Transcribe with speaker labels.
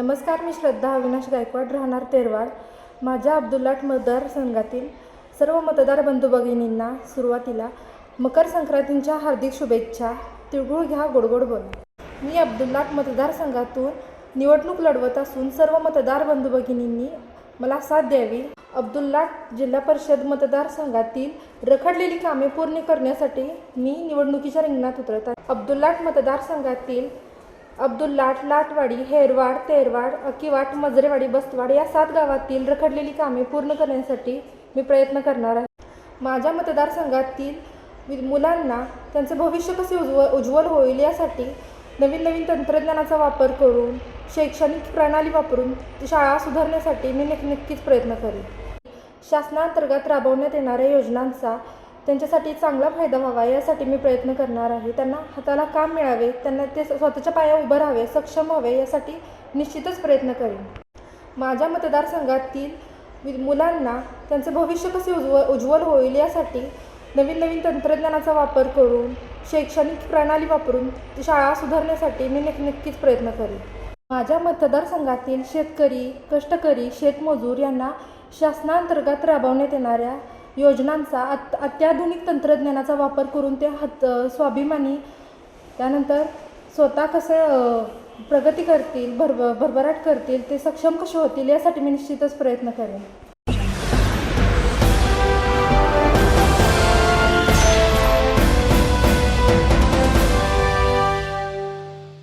Speaker 1: नमस्कार, मी श्रद्धा अविनाश गायकवाड, राहणार तेरवाड. माझ्या अब्दुल्लाट मतदारसंघातील सर्व मतदार बंधू भगिनींना सुरुवातीला मकर संक्रांतीच्या हार्दिक शुभेच्छा. तिळगुळ घ्या, गोडगोड बोला. मी अब्दुल्लाट मतदारसंघातून निवडणूक लढवत असून सर्व मतदार बंधू भगिनींनी मला साथ द्यावी. अब्दुल्लाट जिल्हा परिषद मतदारसंघातील रखडलेली कामे पूर्ण करण्यासाठी मी निवडणुकीच्या रिंगणात उतरत आहे. अब्दुल्लाट मतदारसंघातील अब्दुल्लाट, लाटवाडी, हेरवाड, तेरवाड, अकिवाट, मजरेवाडी, बस्तवाड या 7 गावातील रखडलेली कामे पूर्ण करण्यासाठी मी प्रयत्न करणार आहे. माझ्या मतदारसंघातील मुलांना त्यांचे भविष्य कसे उज्ज्वल होईल यासाठी नवीन तंत्रज्ञानाचा वापर करून, शैक्षणिक प्रणाली वापरून शाळा सुधारण्यासाठी मी नक्कीच प्रयत्न करेन. शासनांतर्गत राबवण्यात येणाऱ्या योजनांचा त्यांच्यासाठी चांगला फायदा व्हावा यासाठी मी प्रयत्न करणार आहे. त्यांना हाताला काम मिळावे, त्यांना ते स्वतःच्या पायावर उभं राहावे, सक्षम व्हावे यासाठी निश्चितच प्रयत्न करेन. माझ्या मतदारसंघातील मुलांना त्यांचे भविष्य कसे उज्ज्वल होईल यासाठी नवीन तंत्रज्ञानाचा वापर करून, शैक्षणिक प्रणाली वापरून शाळा सुधारण्यासाठी मी नक्कीच प्रयत्न करेन. माझ्या मतदारसंघातील शेतकरी, कष्टकरी, शेतमजूर यांना शासनांतर्गत राबवण्यात येणाऱ्या योजनांचा अत्याधुनिक तंत्रज्ञानाचा वापर करून ते स्वाभिमानी, त्यानंतर स्वतः कसे प्रगती करतील, भरभराट करतील, ते सक्षम कसे होतील यासाठी मी निश्चितच प्रयत्न करेन.